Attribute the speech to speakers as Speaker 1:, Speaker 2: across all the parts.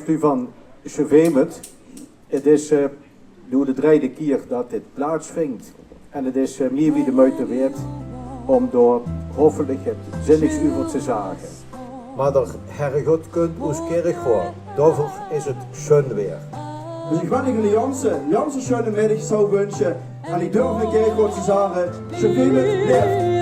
Speaker 1: spreekt u van Sjevemet. Het is nu de derde keer dat dit plaatsvindt. En het is meer wie de moeite waard om door hopelijk het zinningsuver te zagen. Maar de Herregot kunt ons kerk gaan. Daarvoor is het schön weer.
Speaker 2: Dus ik wil een Janse schöne middag zou wensen. En ik durf een keer kort te zeggen, Sjevemet leëft.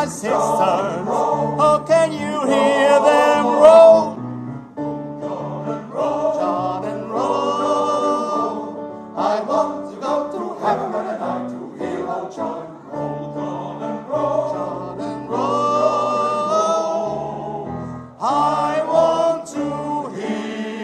Speaker 3: my sisters, oh, can you hear them roll? Jordan roll. I want to go to heaven when I die to hear old Jordan roll. Jordan roll. Jordan roll. I want to hear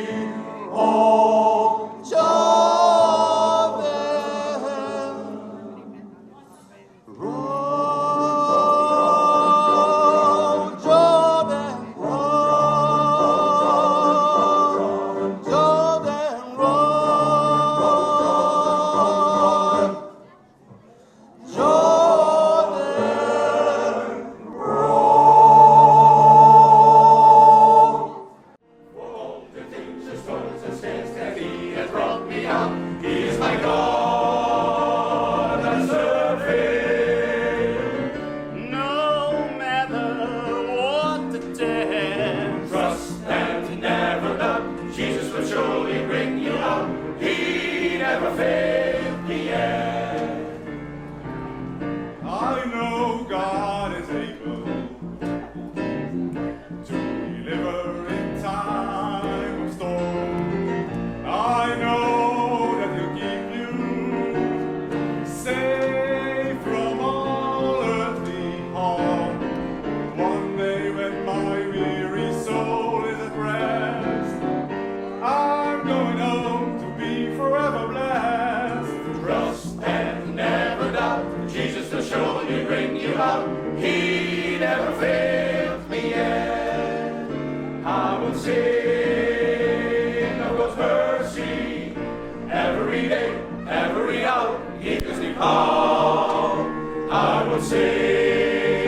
Speaker 3: never failed me yet. I know God is able to deliver in time of storm. I know that He'll keep you safe from all earthly harm. One day when my weary soul is at rest, I'm going home to be forever blessed. Trust and never doubt, Jesus will surely bring you out. He never failed me yet. I will sing of God's mercy every day, every hour. He gives me power. I will sing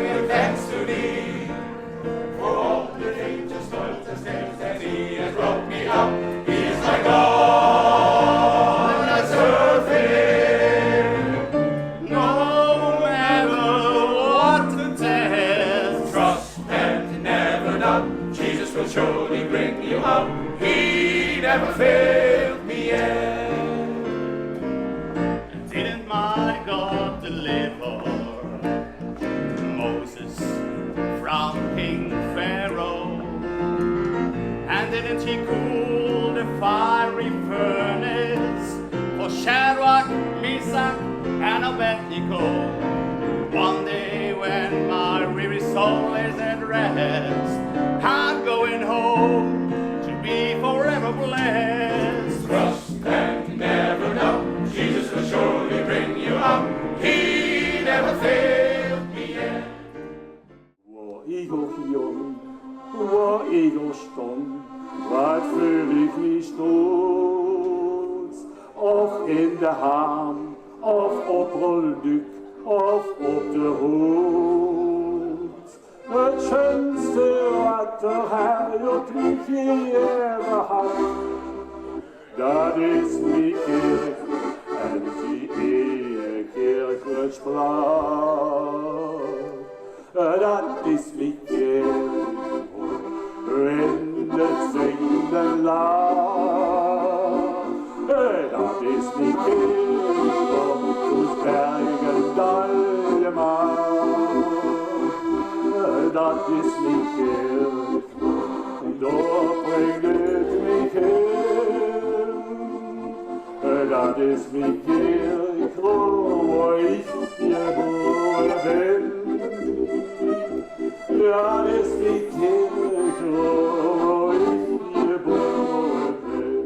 Speaker 3: with thanks to Thee for all the dangers, toils, and snares that He has brought me out. He is my God, and I serve Him. No matter what the test, trust and never doubt, Jesus will surely bring you out. He never failed me yet. Didn't my God deliver Moses from King Pharaoh? And didn't He cool the fiery furnace for Shadrach, Meshach, and Abednego? One day when my weary soul is at rest, I'm going home to be forever blessed. Trust and never doubt, Jesus will surely bring you out. He never failed me yet.
Speaker 4: Wo Igelgion, wo Igelston, wat voel ik niet stolz. Of in de haan, of op Rolduk, of op de hoed. Het schönste wat de Herr liefje had, dat is mijn kerk en die kerkelijk spraak. Dat is mijn kerk in het zingende laag. Dat is mijn kerk op bergen allemaal. Dat is mijn kerk, daar brengt het mij heen. Dat is mijn kerk, waar ik geboren ben. Dat is mijn kerk, waar ik geboren ben.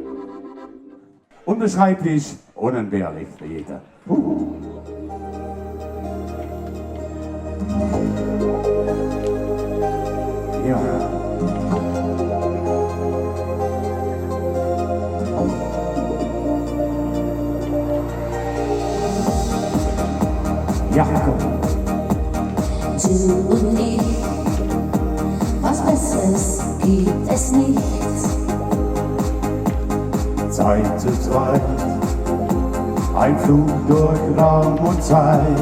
Speaker 5: Unbeschreiblich, unentbehrlich, jeder. Ja. Ja, komm.
Speaker 6: Du und ich, was Besseres gibt es nicht.
Speaker 5: Zeit zu zweit, ein Flug durch Raum und Zeit.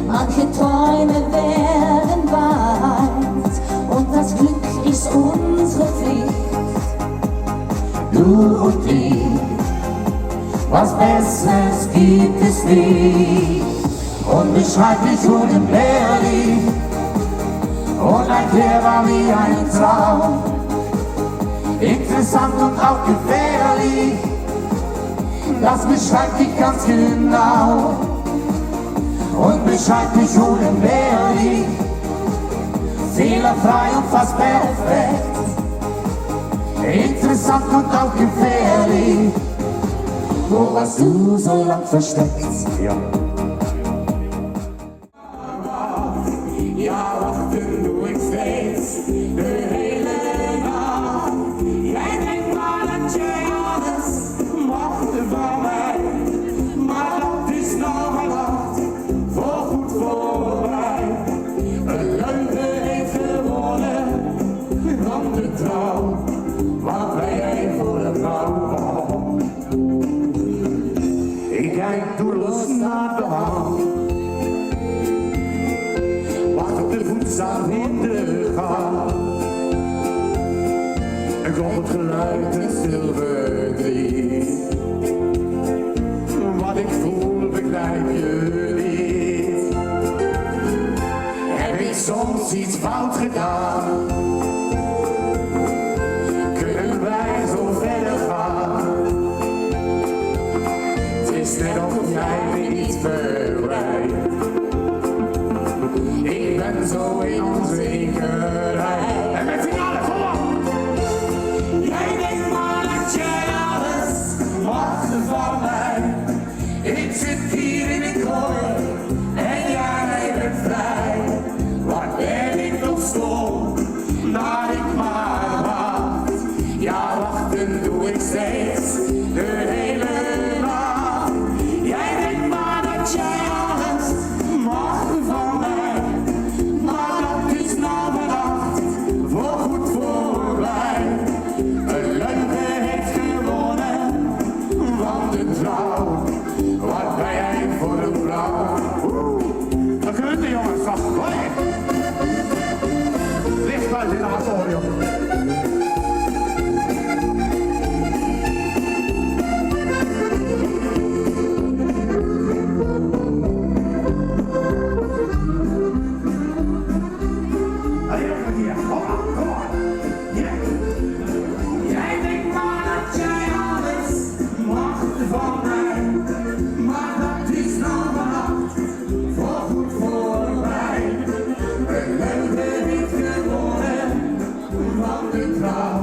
Speaker 6: Manche Träume werden Wahrheit und das Glück ist unsere Pflicht.
Speaker 5: Du und ich, was Besseres gibt es nicht. Unbeschreiblich, unentbehrlich, unerklärbar wie ein Traum. Interessant und auch gefährlich, das beschreibt dich ganz genau. Unbeschreiblich, unentbehrlich, fehlerfrei und fast perfekt. Interessant und auch gefährlich, wo warst du so lang versteckt? Ja.
Speaker 3: Ja, wachten doe ik steeds de hele nacht. Jij denkt maar dat jij alles mag van mij, maar dat is nog wat voorgoed voorbij. Een leugen heeft gewonnen van de trouw, waar ben jij voor de trouw? Ik kijk doelloos naar de hand. Voedzaam in de gang. En komt het geluid en stil verdriet.
Speaker 5: van mij. Ik zit hier in een kooi en jij bent vrij. Wat ben ik nog stom, dat ik maar wacht. Ja, wachten doe ik steeds de hele nacht. Jij denkt maar dat jij alles mag van mij, maar dat is nou bedacht, voorgoed voorbij. Een leugen heeft gewonnen van de trouw. Wat ben jij voor een vrouw? Dat kunt de jongens zacht. Licht buiten in de auditorium. Jij denkt maar dat jij alles mag van mij, maar dat is nou vannacht voorgoed voorbij. Een leugen heeft gewonnen van de trouw.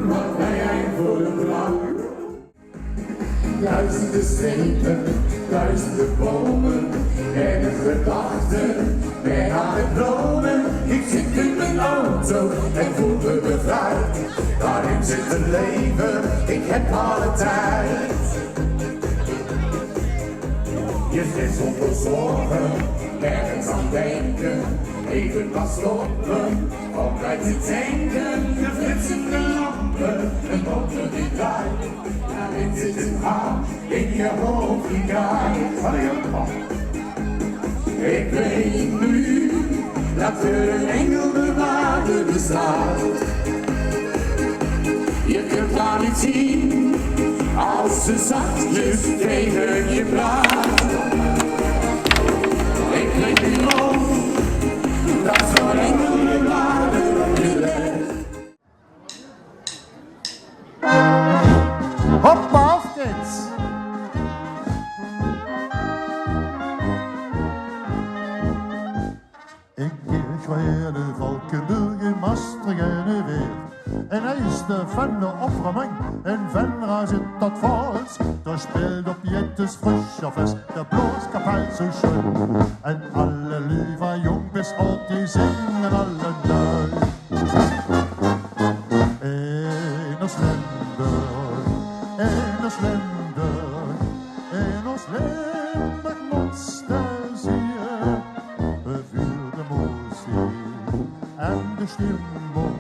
Speaker 5: Wat ben jij voor een vrouw? Duizenden strepen, duizenden bomen en een gedachte ben aan het dromen. Ik zit in mijn auto en voel me bevrijd. Daarin zit een leven, ik heb alle tijd. Je zit zonder zorgen, nergens aan denken. Even kan stoppen, om bij te tanken. De flitsende lampen, een motor die draait. Daarin zit een haan, in je hoofd die draait. Ik weet nu dat er een engelbewaarder bestaat. Je kunt haar niet zien als ze zachtjes tegen je praat. Ik weet nu ook dat zo'n engelbewaarder je leeft.
Speaker 7: Hoppa, auf geht's! Ik keer de Valkenburg in Maastricht weer. En hij is de van de opruiming en Venra zit dat vals. Da spielt op jettes frischer Fest der Bloßkapell so schön. En alle lieber jong bis alt, die singen alle Tag. In ons Limburg, in ons Limburg, in ons Limburg monster zie je. We vuren muziek en de Stimmung.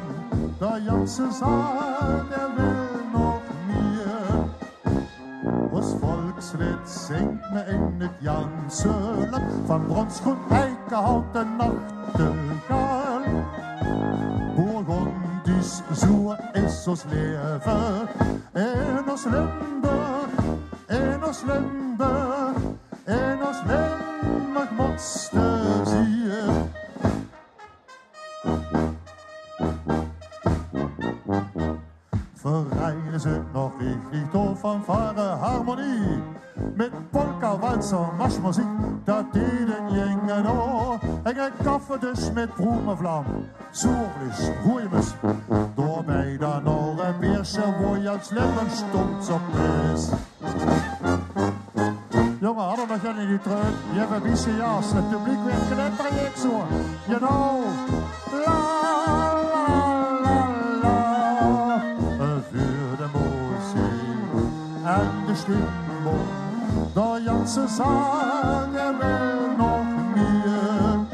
Speaker 7: Der ganze Saal, der will noch mehr. Das Volkslied singt mir in het ganze Land. Van Bronsgrund, Eikenhout en Nachtigall. Burgundisch, so ist ons leven. In ons Limburg, in ons Limburg, in ons Limburg monster zie je. Vereinen ze nog richtig door fanfare harmonie. Met polka, walzer, marschmuziek, dat deden jingen door. En een kaffe dus met broemenvlam, zorglich, roeimes. Doorbij dan nog een beersje, wo je als leven stond op is. Jongen, hadden we nog niet terug. Je hebt een beetje jas, het publiek weer knetter ik zo. You know, la la la la. Für de muziek en de Stimmung. Der ganze Saal, der will noch mehr.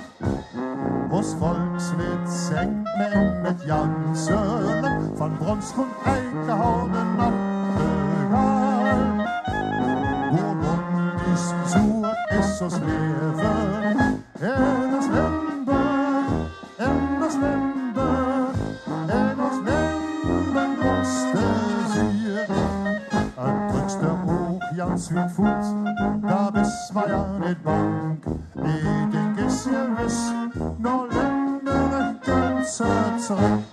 Speaker 7: Das Volkslied singt mir in het ganze Land. Van Bronsgrund, Eikenhout en Nachtigall. Burgundisch, so ist ons leven. In ons Limburg, in ons Limburg, in ons Limburg monster zie je. Het drukste oog, Jans wie voet, daar is wij aan het bank. Ik denk is je wist, nog Limburg kunt ze terug.